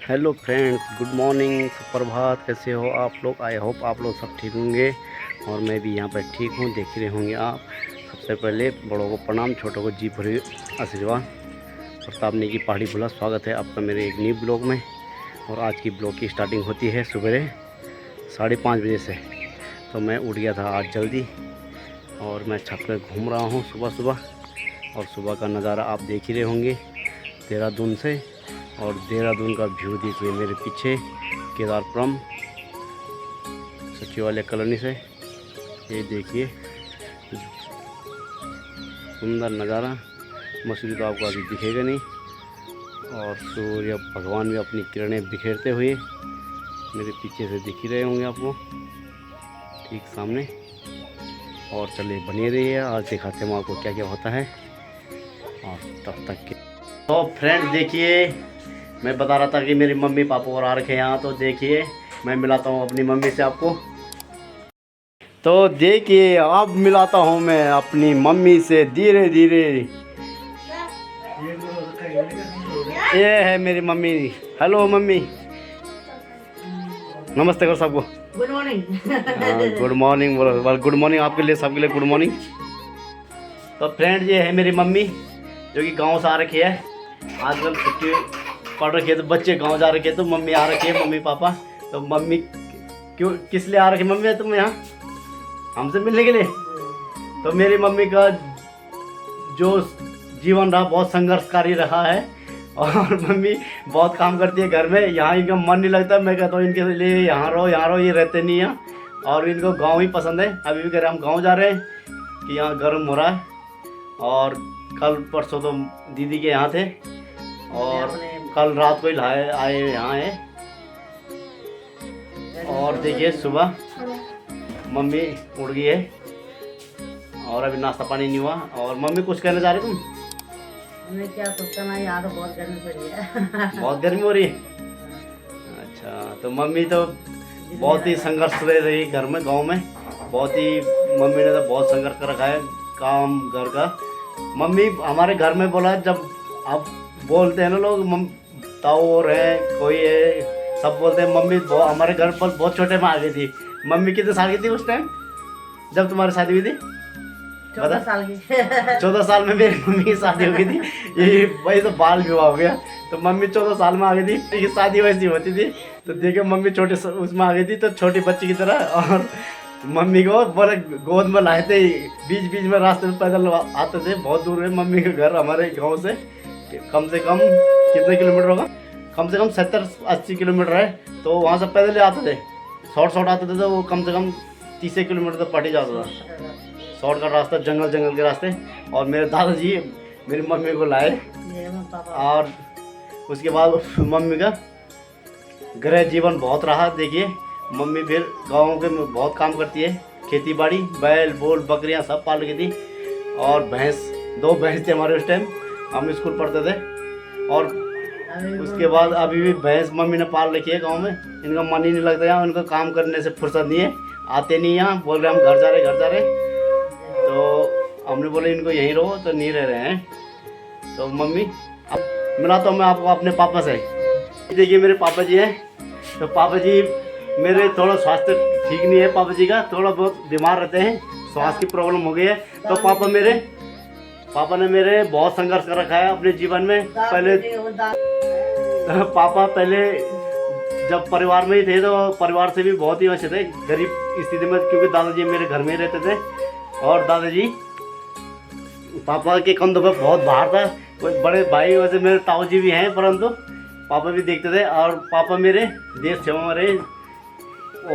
Hello friends, good morning, सुप्रभात। कैसे हो आप लोग? आई होप आप लोग सब ठीक होंगे और मैं भी यहाँ पर ठीक हूँ। देख रहे होंगे आप। सबसे पहले बड़ों को प्रणाम, छोटों को जी भरी आशीर्वाद। प्रतापनी की पहाड़ी भोला स्वागत है आपका मेरे एक न्यू ब्लॉग में। और आज की ब्लॉग की स्टार्टिंग होती है सुबह 5:30 बजे से। तो मैं उठ गया था आज जल्दी और मैं छत पर घूम रहा हूँ सुबह सुबह। और सुबह का नज़ारा आप देख ही रहे होंगे देहरादून से। और देहरादून का व्यू देखिए मेरे पीछे केदारपुरम सचिवालय कॉलोनी से। ये देखिए सुंदर नज़ारा। मसूरी तो आपको अभी दिखेगा नहीं। और सूर्य भगवान भी अपनी किरणें बिखेरते हुए मेरे पीछे से दिख ही रहे होंगे आपको ठीक सामने। और चलिए बने रहिए, आज दिखाते हैं आपको क्या क्या होता है। और तब तक के तो फ्रेंड्स देखिए, मैं बता रहा था कि मेरी मम्मी पापा और आ रखे हैं यहाँ। तो देखिए मैं मिलाता हूँ अपनी मम्मी से आपको। तो देखिए अब मिलाता हूँ मैं अपनी मम्मी से धीरे धीरे। ये है मेरी मम्मी। हेलो मम्मी, नमस्ते करो सबको। Good morning. गुड मॉर्निंग बोलो। गुड मॉर्निंग आपके लिए, सबके लिए गुड मॉर्निंग। तो फ्रेंड्स ये है मेरी मम्मी जो कि गांव से आ रखी है। आजकल छुट्टी पढ़ रखी है तो बच्चे गांव जा रखे हैं, तो मम्मी आ रखी है, मम्मी पापा। तो मम्मी क्यों किस लिए आ रखी मम्मी है तुम यहाँ हमसे मिलने के लिए? तो मेरी मम्मी का जो जीवन रहा बहुत संघर्षकारी रहा है। और मम्मी बहुत काम करती है घर में। यहाँ इनका मन नहीं लगता। मैं कहता हूँ इनके लिए यहाँ रहो, ये रहते नहीं हैं। और इनको गाँव ही पसंद है। अभी भी कह रहे हम गाँव जा रहे हैं कि यहाँ गर्म हो रहा है। और कल परसों तो दीदी के यहाँ थे और कल रात को ही आए यहाँ है। और देखिए सुबह मम्मी उठ गई है और अभी नाश्ता पानी नहीं हुआ। और मम्मी कुछ कहना चाह रही तुम? मैं क्या सोचता ना, यहाँ तो बहुत गर्मी पड़ी है। बहुत गर्मी हो रही है। अच्छा, तो मम्मी तो बहुत ही संघर्ष रह रही घर में, गांव में। बहुत ही मम्मी ने तो बहुत संघर्ष कर रखा है काम घर का। मम्मी हमारे घर में बोला, जब आप बोलते हैं ना लोग ताऊ और है कोई है, सब बोलते हैं मम्मी हमारे घर पर बहुत छोटे में आ गई थी। मम्मी कितने साल की थी उस टाइम जब तुम्हारी शादी हुई थी? 14 साल की। 14 साल में मेरी मम्मी की शादी हो गई थी। ये वही तो बाल विवाह हो गया। तो मम्मी 14 साल में आ गई थी। ये शादी वैसी होती थी। तो देखो मम्मी छोटे उसमें आ गई थी, तो छोटी बच्ची की तरह। और मम्मी को बड़े गोद में लाए थे। बीच बीच में रास्ते में पैदल आते थे। बहुत दूर है मम्मी का घर हमारे गाँव से। कम से कम कितने किलोमीटर होगा? कम से कम 70-80 किलोमीटर है। तो वहाँ से पैदल ही आते थे। शॉर्ट आते थे तो वो कम से कम 30 किलोमीटर तक पट ही जाता था। शॉर्ट का रास्ता, जंगल के रास्ते। और मेरे दादाजी मेरी मम्मी को लाए। और उसके बाद मम्मी का गृह जीवन बहुत रहा। देखिए मम्मी फिर गाँव के में बहुत काम करती है। खेती बाड़ी, बैल बोल बकरियाँ सब पाल रखी थी। और भैंस, 2 भैंस थे हमारे उस टाइम, हम स्कूल पढ़ते थे। और उसके बाद अभी भी भैंस मम्मी ने पाल रखी है गांव में। इनका मन ही नहीं लगता यहाँ, उनको काम करने से फुर्सत नहीं है। आते नहीं यहाँ, बोल रहे हम घर जा रहे। तो हमने बोले इनको यहीं रहो, तो नहीं रह रहे हैं। तो मम्मी अब मिलाता हूँ मैं आपको अपने पापा से। देखिए मेरे पापा जी हैं। तो पापा जी मेरे थोड़ा स्वास्थ्य ठीक नहीं है। पापा जी का थोड़ा बहुत बीमार रहते हैं, स्वास्थ्य की प्रॉब्लम हो गई है। तो पापा ने मेरे बहुत संघर्ष कर रखा है अपने जीवन में। पापा पहले जब परिवार में ही थे तो परिवार से भी बहुत ही अच्छे थे, गरीब स्थिति में, क्योंकि दादाजी मेरे घर में ही रहते थे। और दादाजी पापा के कंधों पर बहुत भार था। कोई बड़े भाई वैसे मेरे ताऊ जी भी हैं, परंतु पापा भी देखते थे। और पापा मेरे देश सेवा में रहे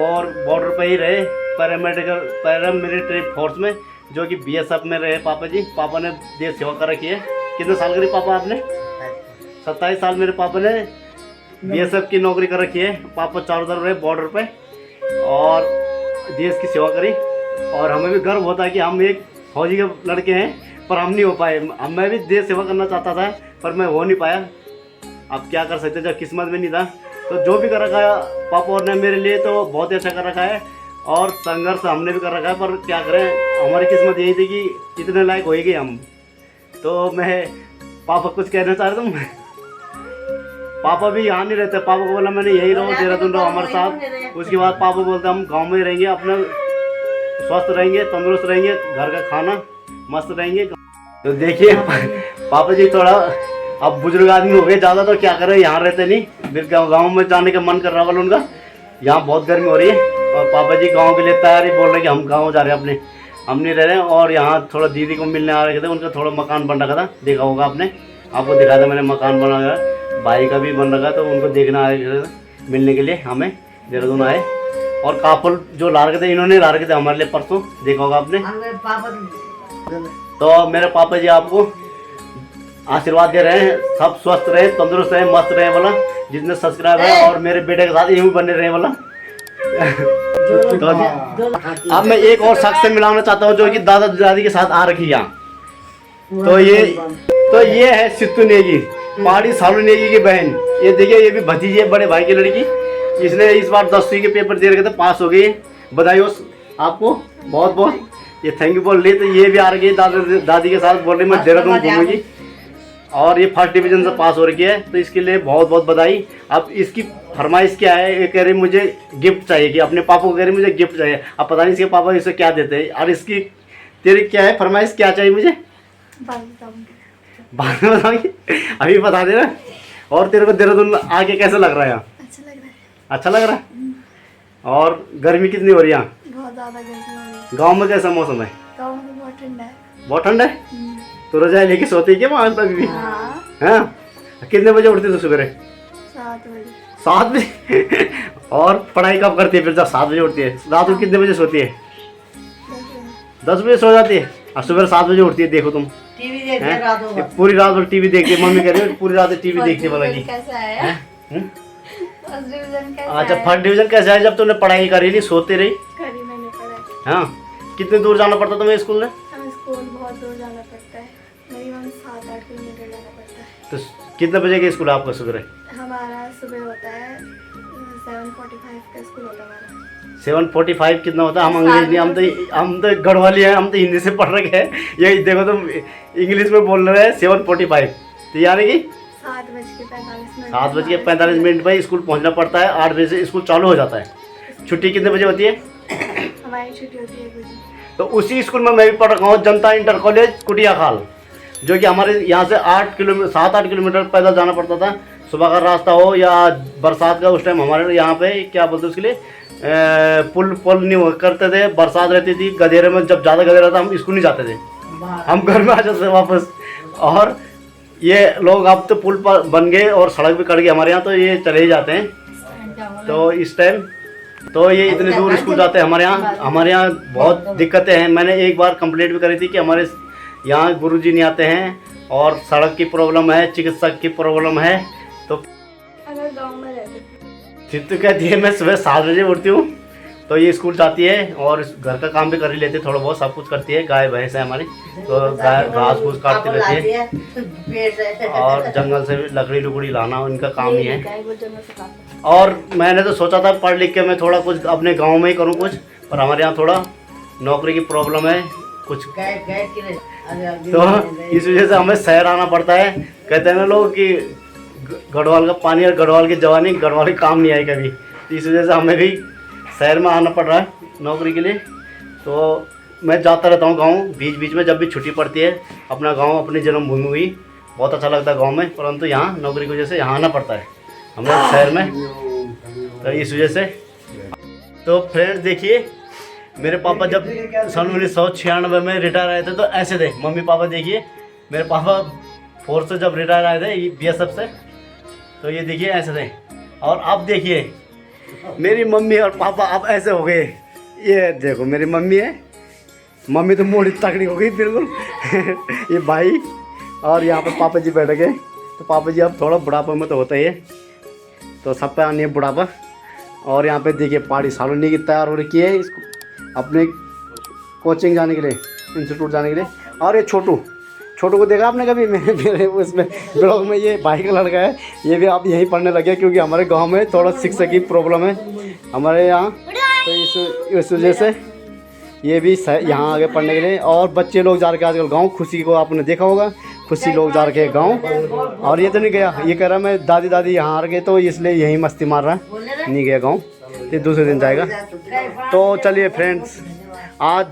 और बॉर्डर पर ही रहे, पैरामिलिट्री फोर्स में, जो कि BSF में रहे पापा जी। पापा ने देश सेवा कर रखी है। कितने साल करी पापा आपने? 27 साल मेरे पापा ने BSF की नौकरी कर रखी है। पापा चारों तरफ रहे बॉर्डर पे और देश की सेवा करी। और हमें भी गर्व होता है कि हम एक फौजी के लड़के हैं, पर हम नहीं हो पाए। मैं भी देश सेवा करना चाहता था पर मैं हो नहीं पाया। अब क्या कर सकते, जब किस्मत में नहीं था। तो जो भी कर रखा है पापा और ने मेरे लिए तो बहुत ही अच्छा कर रखा है। और संघर्ष हमने भी कर रखा है, पर क्या करें, हमारी किस्मत यही थी कि इतने लायक हो गए हम। तो मैं पापा कुछ कहना चाह रहे तुम? पापा भी यहाँ नहीं रहते। पापा को बोला मैंने यही रहो, देहरादून रहो हमारे साथ। उसके बाद पापा बोलते हम गांव में ही रहेंगे, अपना स्वस्थ रहेंगे, तंदुरुस्त रहेंगे, घर का खाना मस्त रहेंगे। तो देखिए पापा जी थोड़ा अब बुजुर्ग आदमी हो गए ज़्यादा, तो क्या करें, यहाँ रहते नहीं। फिर गाँव में जाने का मन कर रहा वाला उनका, यहाँ बहुत गर्मी हो रही है। और पापा जी गाँव के लिए तैयारी बोल रहे हैं कि हम गाँव जा रहे हैं अपने, हम नहीं रह रहे हैं। और यहाँ थोड़ा दीदी को मिलने आ रहे थे, उनका थोड़ा मकान बन रखा था, देखा होगा आपने, आपको दिखाया था मैंने मकान बना हुआ, भाई का भी बन रखा, तो उनको देखना आए मिलने के लिए हमें देहरादून आए। और काफल जो ला रखे थे, इन्होंने ला रखे थे हमारे लिए परसों, देखा होगा आपने। तो मेरे पापा जी आपको आशीर्वाद दे रहे हैं, सब स्वस्थ रहे, तंदुरुस्त रहे, मस्त रहे वाला, जितने सब्सक्राइबर है, और मेरे बेटे के साथ यूं बने रहे वाला। तो अब मैं एक और शख्स से मिलाना चाहता हूँ जो कि दादा दादी के साथ आ रखी है यहाँ। तो ये है सिद्धू नेगी, पहाड़ी सालू नेगी की बहन। ये देखिए, ये भी भतीजी है बड़े भाई की लड़की। इसने इस बार 10वीं के पेपर दे रखे थे, पास हो गई। बधाई हो आपको बहुत बहुत, ये थैंक यू बोल रही। तो ये भी आ रही है दादी के साथ, बोल रही मैं देहरादून घूमूंगी, और ये फर्स्ट डिवीजन से पास हो रही है, तो इसके लिए बहुत बहुत बधाई। अब इसकी फरमाइश क्या है, ये कह रही मुझे गिफ्ट चाहिए, कि अपने पापा को कह रही मुझे गिफ्ट चाहिए। अब पता नहीं इसके पापा इसे क्या देते हैं। और इसकी तेरी क्या है फरमाइश, क्या चाहिए मुझे बाद में बताऊंगी, अभी बता देना। और तेरे को देहरादून आके कैसा लग रहा है यहाँ? अच्छा लग रहा है। अच्छा लग रहा है। और गर्मी कितनी हो रही है यहाँ? बहुत ज़्यादा गर्मी हो रही है। गाँव में कैसा मौसम है? गाँव में बहुत ठंडा है। बहुत ठंडा है। तो रजाई लेके सोती है क्या वहाँ तक भी? हाँ। कितने बजे उठती तू सुबह? 7 बजे। 7 बजे? और पढ़ाई कब करती है फिर जब 7 बजे उठती है? रात को कितने बजे सोती है? 10 बजे सो जाती है, और सुबह 7 बजे उठती है। देखो तुम टीवी देखते हैं रात को, पूरी रात भर टीवी देखती है। मम्मी कह रही है पूरी रात टीवी देखती है। बोला कि कैसा है फर्स्ट डिवीजन कैसा अच्छा है? फर्स्ट डिवीजन कैसा है? जब तुमने पढ़ाई करी नहीं, सोती रही। करी मैंने पढ़ाई। हाँ। कितने दूर जाना पड़ता तुम्हें स्कूल में? हमें स्कूल बहुत दूर जाना पड़ता है, मिनिमम 7-8 किलोमीटर जाना पड़ता है। तो कितने बजे के स्कूल आपका सुबह? हमारा सुबह होता है 7:45 का स्कूल होता है हमारा। 7:45 कितना होता है? हम अंग्रेजी नहीं, हम तो गढ़वाली हैं, हम तो हिंदी से पढ़ रखे हैं। यही देखो तुम इंग्लिश में बोल रहे हैं 7:45, तो यानी कि 7:45 पर स्कूल पहुंचना पड़ता है। 8 बजे से स्कूल चालू हो जाता है। छुट्टी कितने बजे होती है? हमारी छुट्टी होती है 1 बजे। तो उसी स्कूल में मैं भी पढ़ रहा हूँ, जनता इंटर कॉलेज कुटिया खाल, जो कि हमारे यहाँ से 7-8 किलोमीटर पैदल जाना पड़ता था। सुबह का रास्ता हो या बरसात का, उस टाइम हमारे यहाँ पे क्या बोलते उसके लिए, पुल नहीं हुआ करते थे। बरसात रहती थी, गधेरे में जब ज़्यादा गधेरा था, हम स्कूल नहीं जाते थे, हम घर में आ जाते थे वापस। और ये लोग अब तो पुल पर बन गए और सड़क भी कट गई हमारे यहाँ, तो ये चले ही जाते हैं। तो इस टाइम तो ये इतने दूर स्कूल जाते हैं। हमारे यहाँ बहुत दिक्कतें हैं। मैंने एक बार कंप्लेंट भी करी थी कि हमारे यहाँ गुरुजी नहीं आते हैं, और सड़क की प्रॉब्लम है, चिकित्सक की प्रॉब्लम है। तो अगर गांव में रहते फिर तो कहती है मैं सुबह 7 बजे उठती हूँ, तो ये स्कूल जाती है और घर का काम भी कर ही लेती है, थोड़ा बहुत सब कुछ करती है। गाय भैंस है हमारी, तो गाय घास फूस काटती रहती है, और जंगल से लकड़ी लुकड़ी लाना उनका काम ही है। और मैंने तो सोचा था पढ़ लिख के मैं थोड़ा कुछ अपने गांव में ही करूं कुछ, पर हमारे यहाँ थोड़ा नौकरी की प्रॉब्लम है कुछ, तो इस वजह से हमें शहर आना पड़ता है। कहते हैं ना लोग कि गढ़वाल का पानी और गढ़वाल की जवानी, गढ़वाल की काम नहीं आई कभी, तो इस वजह से हमें भी शहर में आना पड़ रहा है नौकरी के लिए। तो मैं जाता रहता हूँ गाँव बीच बीच में, जब भी छुट्टी पड़ती है। अपना गाँव अपनी जन्मभूमि हुई, बहुत अच्छा लगता है गाँव में, परंतु यहाँ नौकरी की वजह से यहाँ आना पड़ता है हमें शहर में, तो इस वजह से। तो फ्रेंड्स देखिए, मेरे पापा जब सन 1996 में रिटायर आए थे तो ऐसे थे। मम्मी पापा देखिए, मेरे पापा फोर्स से जब रिटायर आए थे BSF से, तो ये देखिए ऐसे थे। और अब देखिए मेरी मम्मी और पापा अब ऐसे हो गए। ये देखो मेरी मम्मी है, मम्मी तो मोड़ी तकड़ी हो गई बिल्कुल ये भाई, और यहाँ पर पापा जी बैठ गए। तो पापा जी अब थोड़ा बुढ़ापा में तो होता ही है, तो सब पे आनी है बुढ़ापा। और यहाँ पे देखिए पहाड़ी सालोनी की तैयार हो रखी है इसको अपने कोचिंग जाने के लिए, इंस्टीट्यूट जाने के लिए। और ये छोटू को देखा आपने कभी? मेरे उसमें ब्लॉग में ये भाई का लड़का है, ये भी आप यहीं पढ़ने लगे, क्योंकि हमारे गांव में थोड़ा शिक्षा की प्रॉब्लम है हमारे यहाँ, तो इस वजह से ये भी यहाँ आगे पढ़ने के लिए। और बच्चे लोग जा रहे आजकल गाँव, खुशी को आपने देखा होगा, खुशी लोग जा रखे गाँव। और ये तो नहीं गया, ये कह रहा मैं दादी दादी यहाँ आ गए तो इसलिए यहीं मस्ती मार रहा है, नहीं गया गाँव, ये दूसरे दिन जाएगा। तो चलिए फ्रेंड्स, आज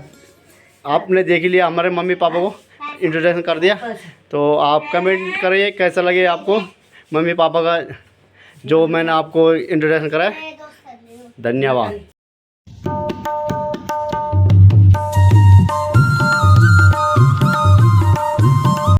आपने देख लिया हमारे मम्मी पापा को इंट्रोडक्शन कर दिया, तो आप कमेंट करिए कैसा लगे आपको मम्मी पापा का जो मैंने आपको इंट्रोडक्शन कराया। धन्यवाद।